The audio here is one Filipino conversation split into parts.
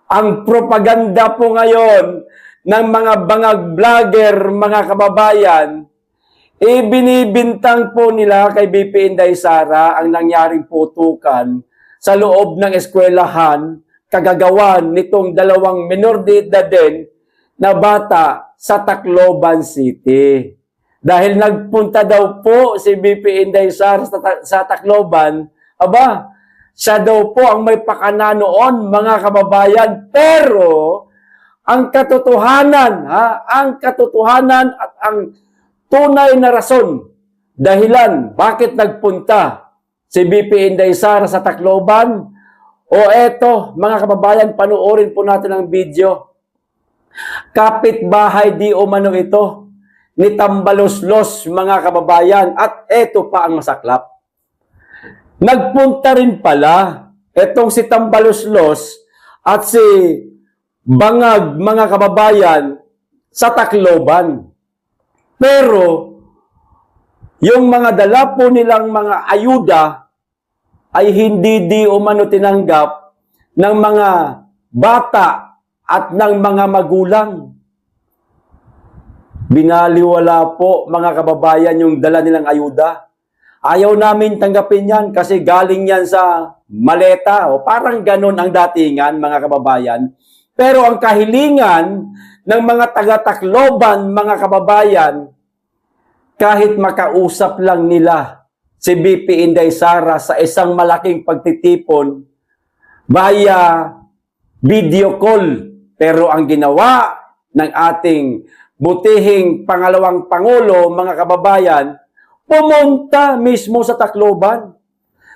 Ang propaganda po ngayon ng mga bangag vlogger, mga kababayan, binibintang po nila kay BP Inday Sara ang nangyaring putukan sa loob ng eskwelahan, kagagawan nitong dalawang minor de edad din na bata sa Tacloban City. Dahil nagpunta daw po si BP Inday Sara sa Tacloban, siya daw po ang may pakana noon, mga kababayan. Pero ang katotohanan, ang katotohanan at ang tunay na rason, dahilan bakit nagpunta si BP Inday Sara sa Tacloban, eto, mga kababayan, panoorin po natin ang video. Kapitbahay di umano ito ni Tambaloslos, mga kababayan, at eto pa ang masaklap. Nagpunta rin pala etong si Tambaloslos at si Bangag, mga kababayan, sa Tacloban. Pero yung mga dala po nilang mga ayuda ay hindi di umano tinanggap ng mga bata at ng mga magulang. Binaliwala po, mga kababayan, yung dala nilang ayuda. Ayaw namin tanggapin yan kasi galing yan sa maleta. Parang ganun ang datingan, mga kababayan. Pero ang kahilingan ng mga taga-Tacloban, mga kababayan, kahit makausap lang nila si BP Inday Sara sa isang malaking pagtitipon via video call. Pero ang ginawa ng ating butihing pangalawang Pangulo, mga kababayan, pumunta mismo sa Tacloban.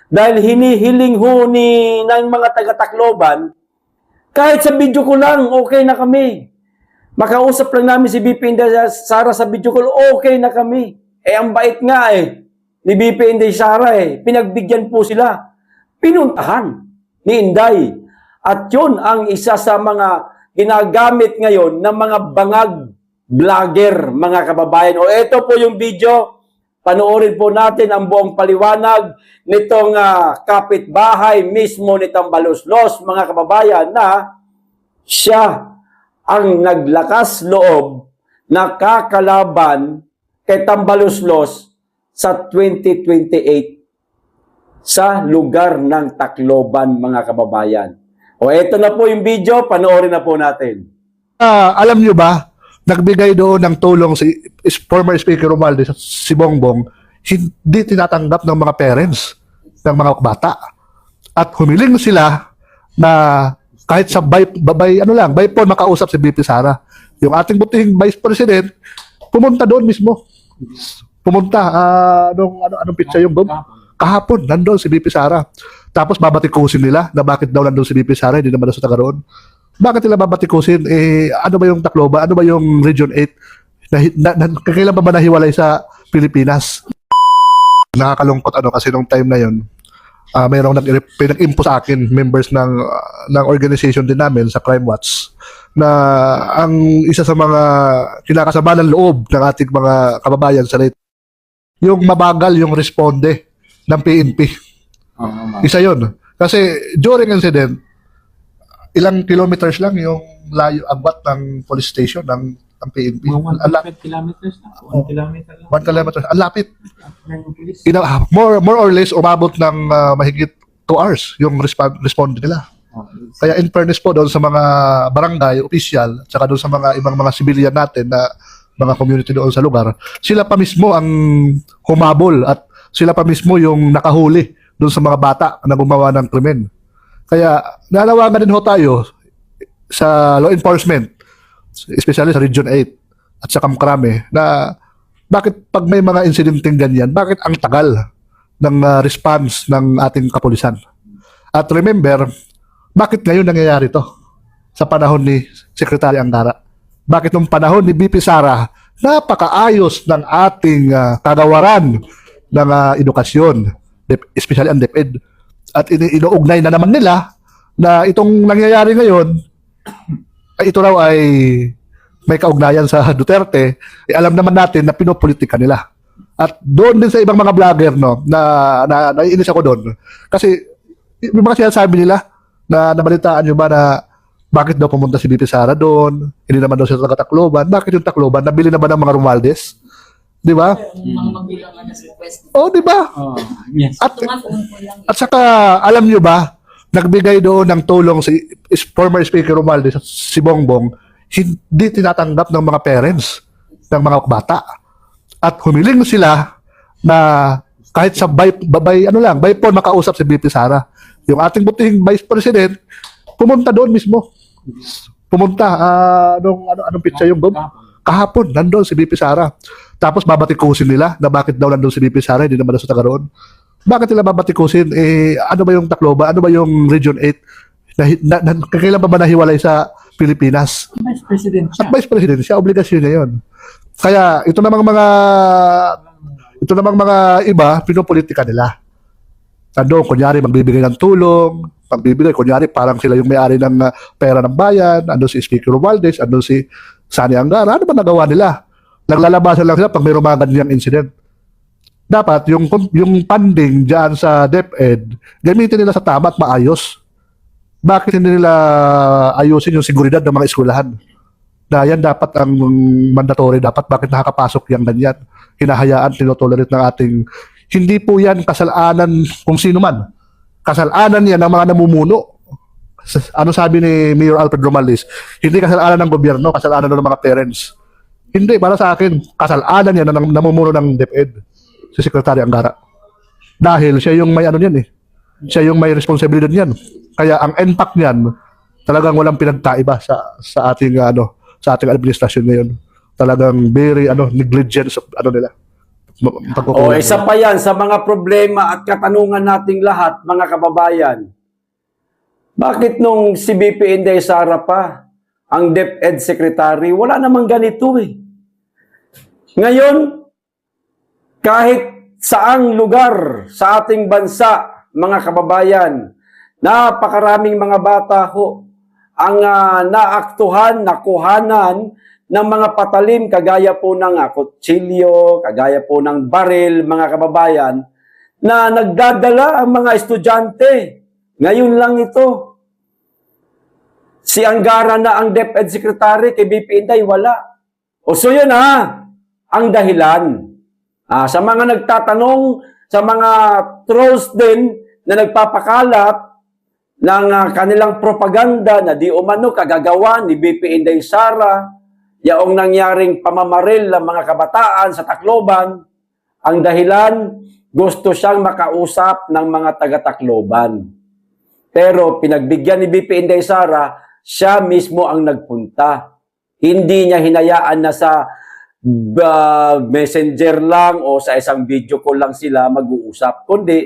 Dahil hinihiling ho ng mga taga-Tacloban, kahit sa video ko lang, okay na kami. Makausap lang namin si BP Inday Sara sa video call, okay na kami. Ang bait nga ni BP Inday Sara pinagbigyan po sila. Pinuntahan ni Inday. At yun ang isa sa mga ginagamit ngayon ng mga bangag vlogger, mga kababayan. Ito po yung video. Panoorin po natin ang buong paliwanag nitong kapitbahay mismo ni Tambaloslos, mga kababayan, na siya ang naglakas loob na kakalaban kay Tambaloslos sa 2028 sa lugar ng Tacloban, mga kababayan. Ito na po yung video, panoorin na po natin. Alam nyo ba, nagbigay doon ng tulong si former Speaker Romualdez, si Bongbong, hindi tinatanggap ng mga parents ng mga bata. At humiling sila na kahit sa by phone makausap si BP Sara. Yung ating butihing Vice President, pumunta doon mismo. Pumunta, anong pizza yung kahapon, nandoon si BP Sara. Tapos babatikusin nila na bakit daw nandoon si BP Sara, hindi naman sa taga roon. Bakit nila babatikusin? Ano ba yung Tacloban? Ano ba yung Region 8? Kailan ba nahiwalay sa Pilipinas? Nakakalungkot kasi nung time na yun, mayroong nag-impo sa akin, members ng organization din namin sa Crime Watch, na ang isa sa mga kinakasama ng loob ng ating mga kababayan sa late, yung mabagal yung responde ng PNP. Isa yun. Kasi during incident, ilang kilometers lang yung layo agwat ng police station ng PNP. 1 kilometers na. 1 kilometer lang. 1 kilometer. Ang lapit. More or less, umabot ng mahigit 2 hours yung responde nila. Kaya in fairness po doon sa mga barangay, official, at saka doon sa mga ibang mga civilian natin na mga community doon sa lugar, sila pa mismo ang humabol at sila pa mismo yung nakahuli doon sa mga bata na gumawa ng krimen. Kaya nanawagan din ho tayo sa law enforcement, especially sa Region 8 at sa Kamkrame, na bakit pag may mga insidenteng ganyan, bakit ang tagal ng response ng ating kapulisan? At remember, bakit ngayon nangyayari to sa panahon ni Secretary Angara? Bakit nung panahon ni BP Sara, napakaayos ng ating kagawaran ng edukasyon, especially ang DepEd. At inuugnay na naman nila na itong nangyayari ngayon, ay ito raw ay may kaugnayan sa Duterte. Alam naman natin na pinopolitika nila. At doon din sa ibang mga vlogger, na naiinis ako doon. Kasi yung mga sinasabi nila, na nabalitaan nyo ba na Bakit daw pumunta si BP Sara doon? Hindi naman daw siya taga Tacloban. Bakit yung Tacloban? Nabili na ba ng mga Romualdez? Di ba? Mga magulang na request. Oh, di ba? Oh, yes. At Tumafoon ko lang. At saka, alam nyo ba, nagbigay doon ng tulong si former Speaker Romualdez at si Bongbong, hindi tinatanggap ng mga parents, ng mga bata. At humiling sila na kahit sa by phone makausap si BP Sara. Yung ating butihing Vice President, pumunta doon mismo. Pumunta, anong pizza yung Bob? Kahapon, nandun si BP Sara. Tapos babatikusin nila na bakit daw nandun si BP Sara, hindi naman daw sa taga roon. Bakit nila babatikusin? Ano ba yung Tacloban? Ano ba yung Region 8? Kailan ba nahiwalay sa Pilipinas? Vice President siya. At Vice President siya, obligasyon niya yun. Kaya ito namang mga iba, pinopolitika nila. Ando, kunyari, magbibigay ng tulong, kunyari, parang sila yung may-ari ng pera ng bayan, ando si Speaker Romualdez, ando si Sani Angara, ano ba nagawa nila? Naglalabasan lang sila pag may mga ganyang incident. Dapat, yung funding dyan sa DepEd, gamitin nila sa tama at maayos. Bakit hindi nila ayusin yung seguridad ng mga eskwelahan? Na yan dapat ang mandatory, dapat bakit nakakapasok yung ganyan? Hinahayaan, tinotolerate ng ating. Hindi po yan kasalanan kung sino man. Kasalanan yan ng mga namumuno. Ano sabi ni Mayor Alfred Romualdez? Hindi kasalanan ng gobyerno, kasalanan ng mga parents. Hindi, para sa akin, kasalanan yan ng namumuno ng DepEd, si Secretary Angara. Dahil siya yung may ano niyan eh. Siya yung may responsibilidad niyan. Kaya ang impact niyan, talagang walang pinagkaiba sa ating sa ating administrasyon ngayon. Talagang very negligence of nila. Isa pa yan sa mga problema at katanungan nating lahat, mga kababayan. Bakit nung si BP Inday Sara pa, ang DepEd Secretary, wala namang ganito eh. Ngayon, kahit saang lugar sa ating bansa, mga kababayan, napakaraming mga bata ho ang nakuhanan ng mga patalim kagaya po ng kutsilyo, kagaya po ng baril, mga kababayan, na nagdadala ang mga estudyante. Ngayon lang ito. Si Angara na ang DepEd Secretary, kay BP Inday, wala. O so yun ang dahilan. Sa mga nagtatanong, sa mga trolls din na nagpapakalat ng kanilang propaganda na di umano kagagawa ni BP Inday Sara, yaong nangyaring pamamaril ng mga kabataan sa Tacloban, ang dahilan, gusto siyang makausap ng mga taga-Tacloban. Pero pinagbigyan ni BP Inday Sara, siya mismo ang nagpunta. Hindi niya hinayaan na sa messenger lang o sa isang video call lang sila mag-uusap. Kundi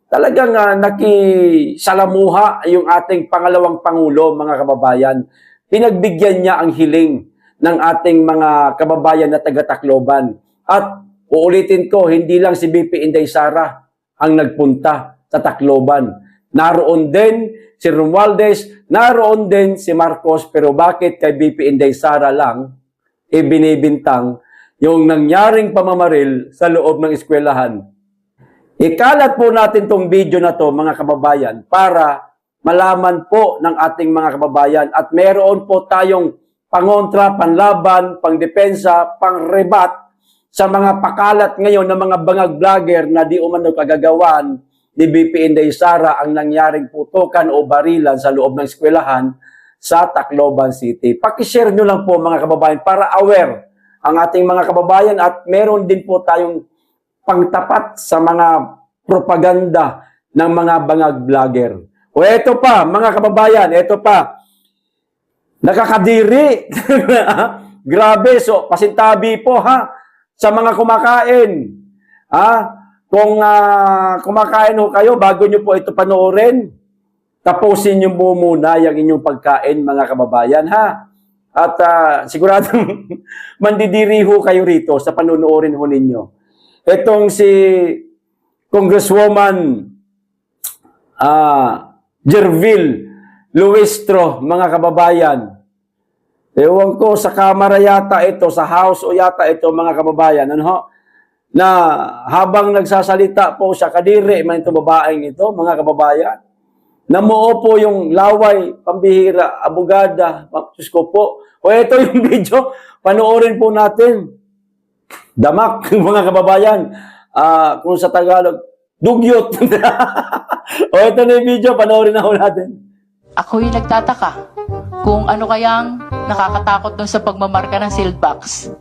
talagang nakisalamuha yung ating pangalawang Pangulo, mga kababayan. Pinagbigyan niya ang hiling ng ating mga kababayan na taga-Tacloban. At uulitin ko, hindi lang si BP Inday Sara ang nagpunta sa Tacloban. Naroon din si Romualdez, naroon din si Marcos, pero bakit kay BP Inday Sara lang binibintang yung nangyaring pamamaril sa loob ng eskwelahan? Ikalat po natin tong video na to, mga kababayan, para malaman po ng ating mga kababayan at meron po tayong pangontra, panlaban, pangdepensa, pangrebat sa mga pakalat ngayon ng mga bangag vlogger na di umano kagagawan ni BP Inday Sara ang nangyaring putukan o barilan sa loob ng eskwelahan sa Tacloban City. Pakishare nyo lang po, mga kababayan, para aware ang ating mga kababayan at meron din po tayong pangtapat sa mga propaganda ng mga bangag vlogger. O eto pa, mga kababayan, eto pa. Nakakadiri. Grabe, so pasintabi po sa mga kumakain. Kung kumakain ho kayo, bago nyo po ito panoorin, tapusin nyo po muna yung inyong pagkain, mga kababayan, At siguradong mandidiri ho kayo rito sa panunuorin ho ninyo. Itong si Congresswoman Jervil Luistro, mga kababayan. Ewan ko, sa Kamara yata ito, sa House o yata ito, mga kababayan, na habang nagsasalita po siya, kadiri man itong babaeng ito, mga kababayan, Namuo po yung laway, pambihira, abogada, Diyos ko po. O ito yung video, panoorin po natin. Damak, mga kababayan. Kung sa Tagalog, dugyot. O ito na yung video, panoorin na ho natin. Ako'y nagtataka kung ano kayang nakakatakot doon sa pagmamarka ng sealed box.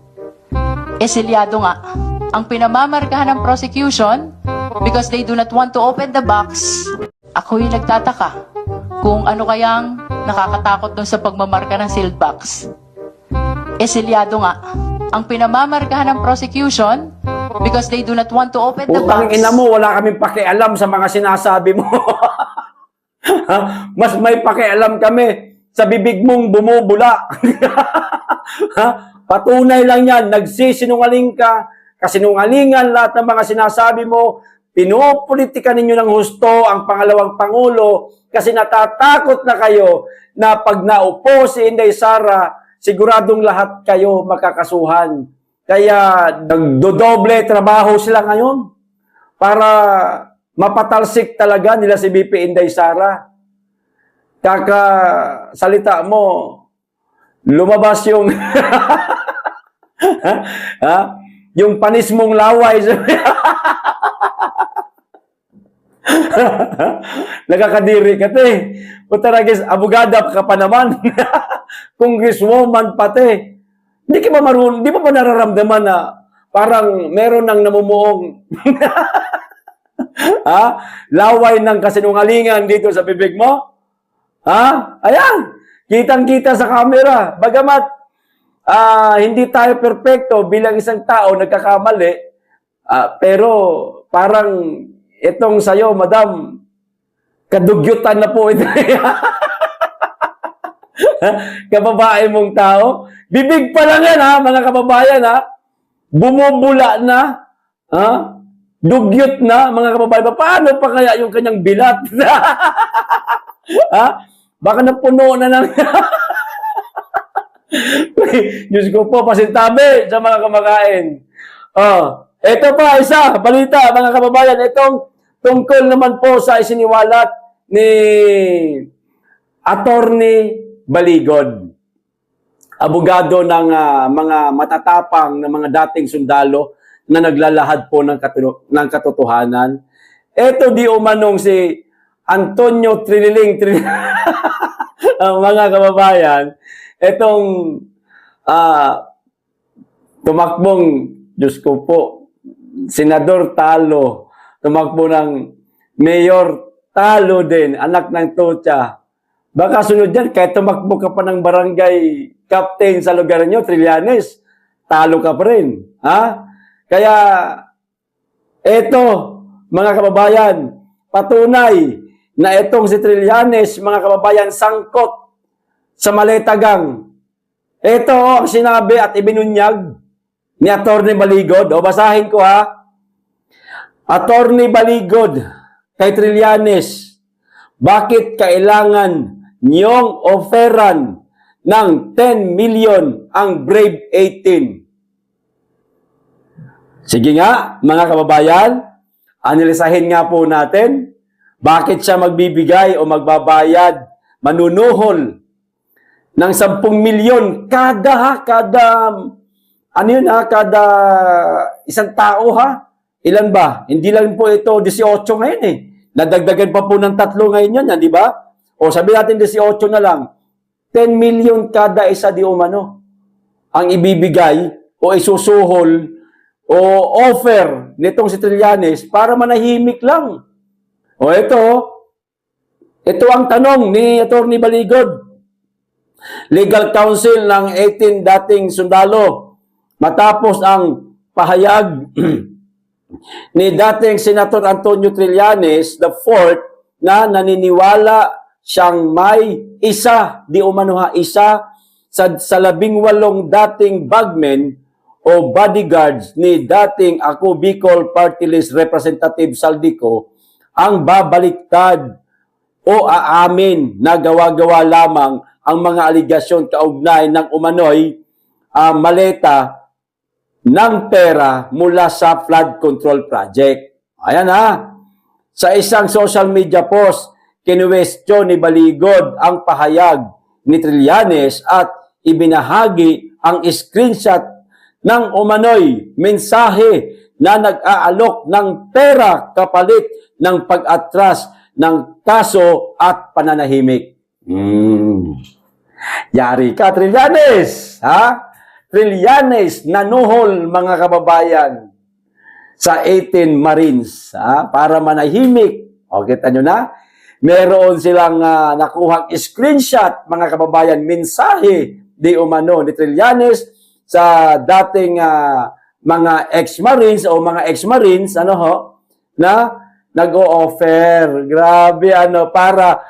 Selyado nga ang pinamamarkahan ng prosecution because they do not want to open the box. Ako'y nagtataka kung ano kayang nakakatakot doon sa pagmamarka ng sealed box. Selyado nga ang pinamamarkahan ng prosecution because they do not want to open the Utang box. ina mo, wala kaming pakialam sa mga sinasabi mo. Mas may pakialam kami sa bibig mong bumubula. Patunay lang yan, nagsisinungaling ka, kasinungalingan lahat ng mga sinasabi mo, pinopolitika ninyo ng husto ang pangalawang Pangulo kasi natatakot na kayo na pag naupo si Inday Sara, siguradong lahat kayo makakasuhan. Kaya nagdodoble trabaho sila ngayon para mapatalsik talaga nila si BP Inday Sara. Kakasalita mo, lumabas yung yung panis mong laway. Nakakadiri ka, te. Putaragis, abogada ka pa naman. Congresswoman pati. Hindi ka ba marunong, di ba nararamdaman na parang meron ng namumuong laway ng kasinungalingan dito sa bibig mo? Ayan. Kitang-kita sa camera. Bagamat hindi tayo perpekto bilang isang tao, nagkakamali, pero parang itong sayo, madam, kadugyutan na po ito. Kababae mong tao. Bibig pa lang yan, mga kababayan, bumubula na, dugyot na, mga kababayan. Paano pa kaya yung kanyang bilat? Baka napuno na ng... Diyos ko po, pasintabi sa mga kumakain. Ito pa, isa, balita, mga kababayan. Itong tungkol naman po sa isiniwalat ni Attorney Baligod. Abogado ng mga matatapang na mga dating sundalo na naglalahad po ng katotohanan. Ito di umanong si Antonio Trililing mga kababayan, itong tumakbong, Diyos ko po, Senador Talo, tumakbo ng Mayor Talo din, anak ng Tocha. Baka sunod yan, kahit tumakbo ka pa ng barangay captain sa lugar nyo, Trillanes, talo ka pa rin. Kaya, eto, mga kababayan, patunay na itong si Trillanes, mga kababayan, sangkot sa Maletagang. Ito ang sinabi at ibinunyag ni Attorney Baligod. Basahin ko Attorney Baligod kay Trillanes, bakit kailangan niyong offeran ng 10 million ang Brave 18? Sige nga, mga kababayan, analisahin nga po natin bakit siya magbibigay o magbabayad, manunuhol ng 10 milyon kada isang tao Ilan ba? Hindi lang po ito 18 ngayon Nadagdagan pa po ng 3 ngayon yan, di ba? O sabi natin 18 na lang. 10 million kada isa di umano ang ibibigay o isusuhol o offer nitong si Trillanes para manahimik lang. O ito ang tanong ni Attorney Baligod. Legal counsel ng 18 dating sundalo matapos ang pahayag ni dating Senator Antonio Trillanes IV na naniniwala siyang may isa sa 18 dating bagmen o bodyguards ni dating Ako Bicol Party List Representative Saldico ang babaliktad o aamin na gawa-gawa lamang ang mga aligasyon kaugnay ng umano'y maleta ng pera mula sa flood control project. Ayan Sa isang social media post, kinuwestiyon ni Baligod ang pahayag ni Trillanes at ibinahagi ang screenshot ng umano'y mensahe na nag-aalok ng pera kapalit ng pag-atras ng kaso at pananahimik. Yari ka, Trillanes! Ha? Trillanes, nanuhol mga kababayan sa 18 Marines para manahimik. O, kita nyo na? Meron silang nakuhang screenshot, mga kababayan, mensahe di umano ni Trillanes sa dating mga ex-Marines o mga ex-Marines, na nag-o-offer. Grabe, para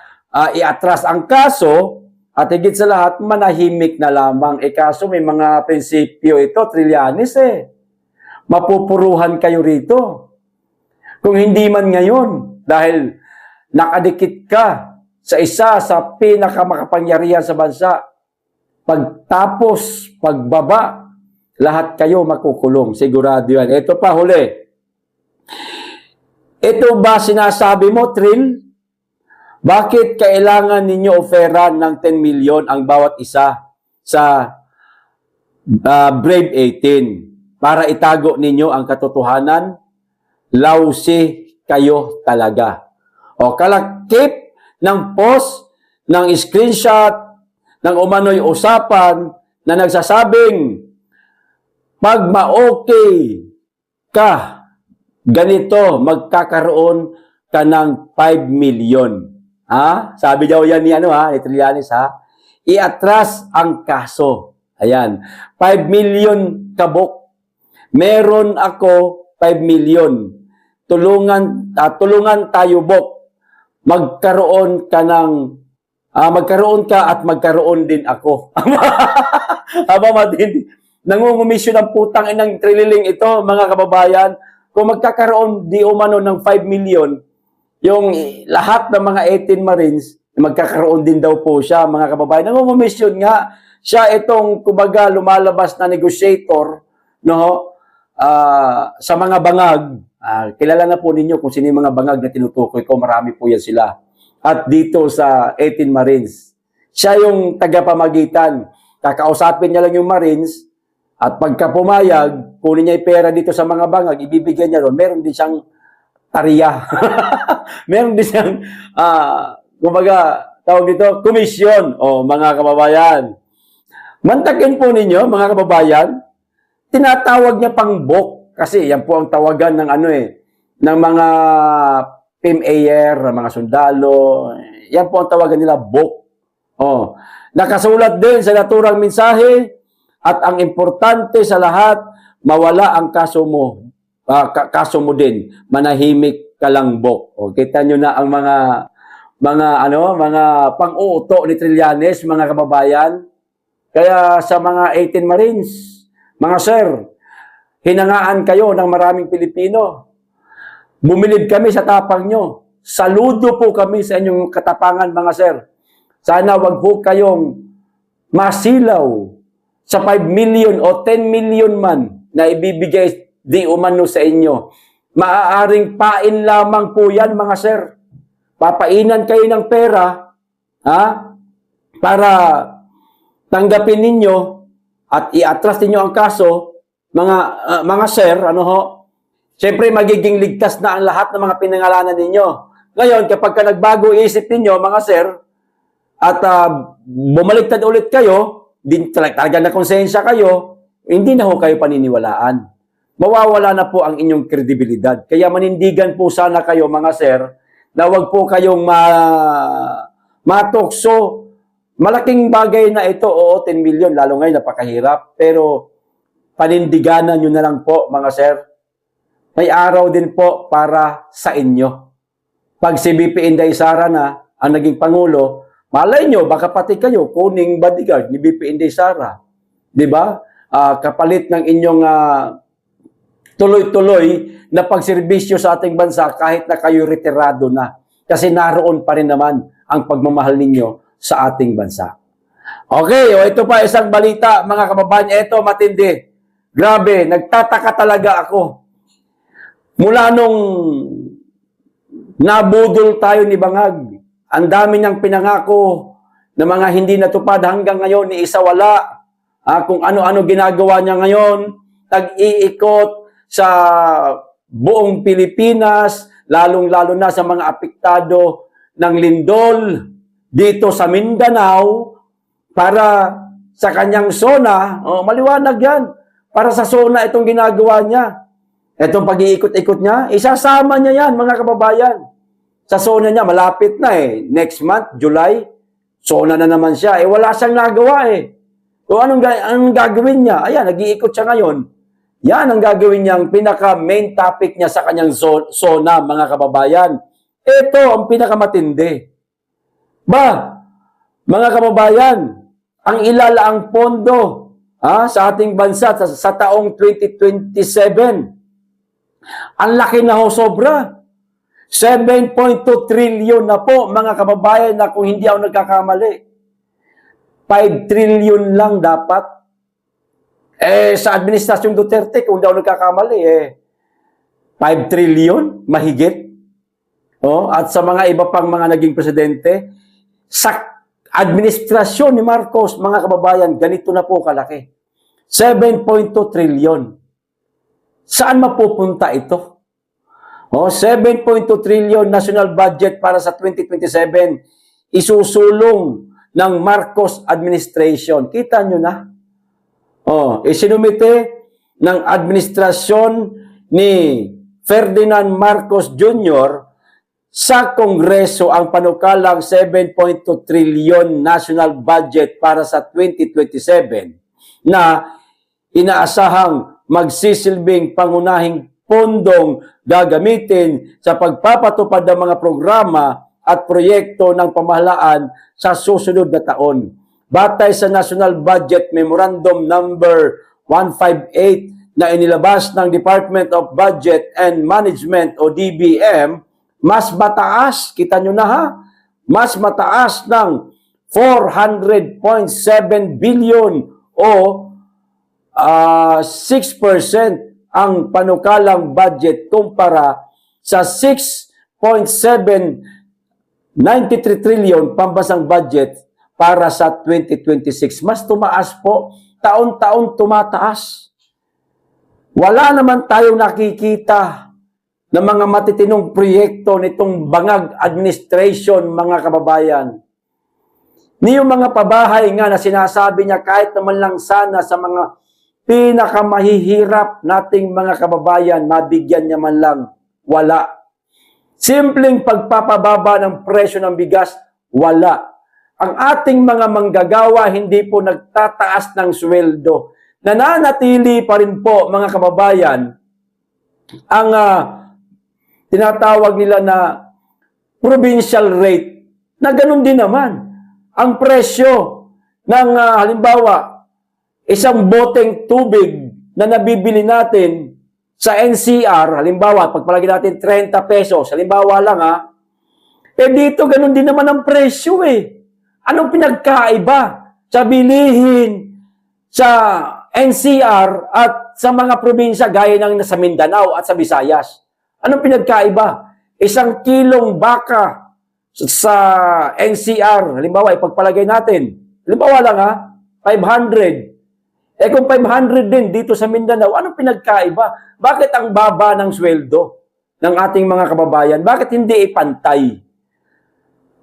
iatras ang kaso at higit sa lahat, manahimik na lamang. Kaso may mga prinsipyo ito, Trillanes Mapupuruhan kayo rito. Kung hindi man ngayon, dahil nakadikit ka sa isa sa pinakamakapangyarihan sa bansa, pagtapos, pagbaba, lahat kayo makukulong. Sigurado yan. Ito pa, huli. Ito ba sinasabi mo, Trill? Bakit kailangan ninyo oferan ng 10 million ang bawat isa sa Brave 18 para itago ninyo ang katotohanan? Lausi kayo talaga. O kalakip ng post, ng screenshot, ng umano'y usapan na nagsasabing pag ma-okay ka, ganito, magkakaroon ka ng 5 million. Sabi daw yan ni Trillanes, iatras ang kaso. Ayan, 5 million kabok. Meron ako 5 million. Tulungan tayo, Bok. Magkaroon ka at magkaroon din ako. Aba matindi. Nangungumisyon ang putang inang trililing ito, mga kababayan. Kung magkakaroon di umano ng 5 million, yung lahat ng mga 18 Marines, magkakaroon din daw po siya, mga kababayan. Nangungumisyon nga. Siya itong, kumbaga, lumalabas na negotiator, sa mga bangag. Kilala na po ninyo kung sino yung mga bangag na tinutukoy ko. Marami po yan sila. At dito sa 18 Marines, siya yung tagapamagitan. Kakausapin niya lang yung Marines at pagka pumayag, kunin niya yung pera dito sa mga bangag, ibibigyan niya ron. Meron din siyang tariya. Meron din siyang, kumbaga, tawag dito, komisyon. O, mga kababayan. Mantakin po ninyo, mga kababayan, tinatawag niya pang Bok. Kasi yan po ang tawagan ng ng mga PMAyer, mga sundalo. Yan po ang tawagan nila, Bok. Nakasulat din sa naturang mensahe at ang importante sa lahat, mawala ang kaso mo. Kaso mo din. Manahimik ka lang, Bok. Kita nyo na ang mga pang-uuto ni Trillanes, mga kababayan. Kaya sa mga 18 Marines, mga sir, hinangaan kayo ng maraming Pilipino. Bumilib kami sa tapang nyo. Saludo po kami sa inyong katapangan, mga sir. Sana wag po kayong masilaw sa 5 million o 10 million man na ibibigay di umano sa inyo. Maaaring pain lamang po yan, mga sir. Papainan kayo ng pera, para tanggapin ninyo at iatras ninyo ang kaso, mga sir, siyempre magiging ligtas na ang lahat ng mga pinangalanan ninyo. Ngayon, kapag nagbago isip ninyo, mga sir, at bumaliktad ulit kayo, talaga na konsensya kayo, hindi na ho kayo paniniwalaan. Mawawala na po ang inyong kredibilidad. Kaya manindigan po sana kayo, mga sir, na wag po kayong matokso. Malaking bagay na ito, 10 million, lalo ngayon napakahirap. Pero panindiganan nyo na lang po, mga sir. May araw din po para sa inyo. Pag si BP Inday Sara na ang naging Pangulo, malay nyo, baka pati kayo, kuning bodyguard ni BP Inday Sara. Diba? Kapalit ng inyong tuloy-tuloy na pagserbisyo sa ating bansa kahit na kayo retirado na. Kasi naroon pa rin naman ang pagmamahal ninyo sa ating bansa. Okay, ito pa isang balita, mga kababayan. Ito, matindi. Grabe, nagtataka talaga ako. Mula nung nabudol tayo ni Bangag Ang dami niyang pinangako na mga hindi natupad hanggang ngayon ni isa wala. Kung ano-ano ginagawa niya ngayon, nag-iikot sa buong Pilipinas, lalong-lalo na sa mga apektado ng lindol dito sa Mindanao para sa kanyang zona. Maliwanag yan. Para sa zona itong ginagawa niya. Itong pag-iikot-ikot niya, isasama niya yan, mga kababayan. Sa zona niya, malapit na Next month, July, zona na naman siya. Wala siyang nagawa So anong gagawin niya? Ayan, nag-iikot siya ngayon. Yan ang gagawin niyang pinaka-main topic niya sa kanyang zona, mga kababayan. Ito ang pinakamatindi. Mga kababayan, ang ilalaang pondo sa ating bansa sa taong 2027, ang laki na sobra. 7.2 trillion na po, mga kababayan, na kung hindi ako nagkakamali. 5 trillion lang dapat. Sa Administrasyong Duterte, kung hindi ako nagkakamali, 5 trillion, mahigit. At sa mga iba pang mga naging presidente, sa administrasyon ni Marcos, mga kababayan, ganito na po kalaki. 7.2 trillion. Saan mapupunta ito? 7.2 trillion national budget para sa 2027 isusulong ng Marcos administration. Kita nyo na? Isinumite ng administrasyon ni Ferdinand Marcos Jr. sa Kongreso ang panukalang 7.2 trillion national budget para sa 2027 na inaasahang magsisilbing pangunahing pondong gagamitin sa pagpapatupad ng mga programa at proyekto ng pamahalaan sa susunod na taon. Batay sa National Budget Memorandum Number 158 na inilabas ng Department of Budget and Management o DBM, mas mataas, kita nyo na mas mataas ng 400.7 billion o 6% ang panukalang budget kumpara sa 6.793 trillion pambasang budget para sa 2026. Mas tumaas po, taon-taon tumataas. Wala naman tayong nakikita ng mga matitinong proyekto nitong bangag administration, mga kababayan. Ni yung mga pabahay nga na sinasabi niya kahit naman lang sana sa mga pinakamahihirap nating mga kababayan, mabigyan niya man lang, wala. Simpleng pagpapababa ng presyo ng bigas, wala. Ang ating mga manggagawa hindi po nagtataas ng sweldo. Nananatili pa rin po, mga kababayan, ang tinatawag nila na provincial rate, na ganun din naman. Ang presyo ng halimbawa, isang boteng tubig na nabibili natin sa NCR, halimbawa, pagpalagay natin 30 pesos, halimbawa lang dito ganun din naman ang presyo Anong pinagkaiba sa bilihin sa NCR at sa mga probinsya gaya ng sa Mindanao at sa Visayas? Anong pinagkaiba? Isang kilong baka sa NCR, halimbawa, ipagpalagay natin, halimbawa lang 500. Kung 500 din dito sa Mindanao, anong pinagkaiba? Bakit ang baba ng sweldo ng ating mga kababayan? Bakit hindi ipantay?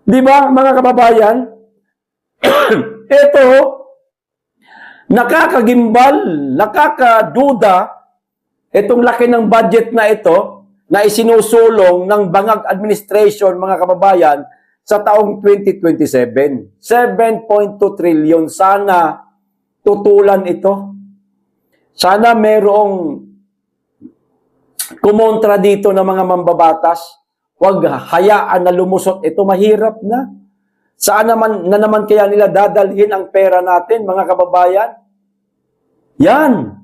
Di ba, mga kababayan? Ito, nakakagimbal, nakakaduda, itong laki ng budget na ito, na isinusulong ng bangag administration, mga kababayan, sa taong 2027. 7.2 trillion. Sana tutulan ito. Sana merong kumontra dito ng mga mambabatas. Huwag hayaan na lumusot ito. Mahirap na. Saan naman kaya nila dadalhin ang pera natin, mga kababayan? Yan.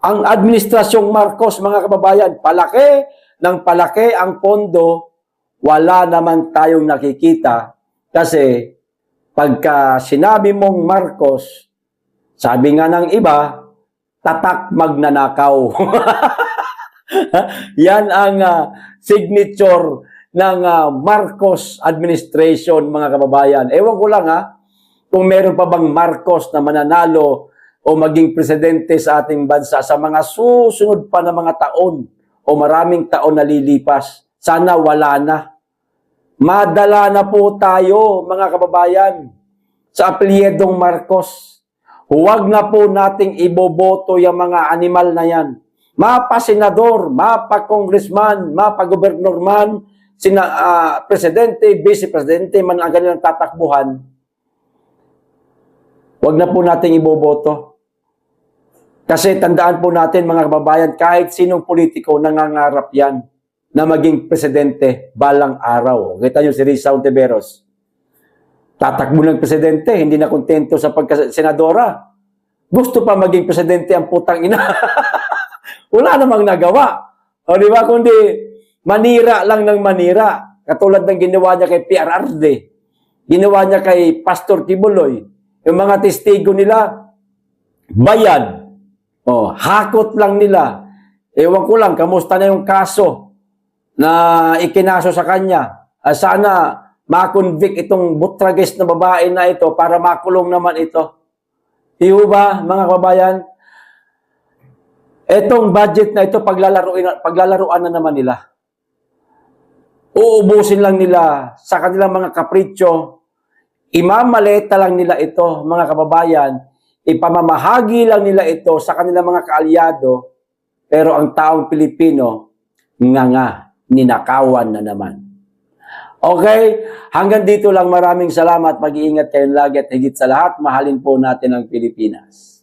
Ang Administrasyong Marcos, mga kababayan, palaki ng palaki ang pondo, wala naman tayong nakikita. Kasi pagka sinabi mong Marcos, sabi nga ng iba, tatak magnanakaw. Yan ang signature ng Marcos administration, mga kababayan. Ewan ko lang kung meron pa bang Marcos na mananalo o maging presidente sa ating bansa sa mga susunod pa na mga taon o maraming taon na lilipas. Sana wala na. Madala na po tayo, mga kababayan, sa apelyedong Marcos. Huwag na po nating iboboto yung mga animal na yan. Mapa-senador, mapa-congressman, mapa-gobernur man, presidente, vice-presidente man ang kanilang tatakbuhan, huwag na po nating iboboto. Kasi tandaan po natin, mga kababayan, kahit sinong politiko nangangarap yan na maging presidente balang araw. Kita nyo si Risa Ontiveros. Tatakbo ng presidente, hindi na kontento sa pagka-senadora. Gusto pa maging presidente ang putang ina. Wala namang nagawa. O di ba? Kundi manira lang ng manira. Katulad ng ginawa niya kay PRRD. Ginawa niya kay Pastor Kibuloy. Yung mga testigo nila, bayad. Hakot lang nila. Ewan ko lang, kamusta na yung kaso na ikinaso sa kanya. Sana ma-convict itong butrages na babae na ito para makulong naman ito. Iyo ba, mga kababayan? Etong budget na ito, paglalaruan na naman nila. Uubusin lang nila sa kanilang mga kapritsyo. Imamaleta lang nila ito, mga kababayan. Ipamamahagi lang nila ito sa kanilang mga kaalyado. Pero ang taong Pilipino, ninakawan na naman. Okay? Hanggang dito lang, maraming salamat. Mag-iingat kayong lagi at higit sa lahat, mahalin po natin ang Pilipinas.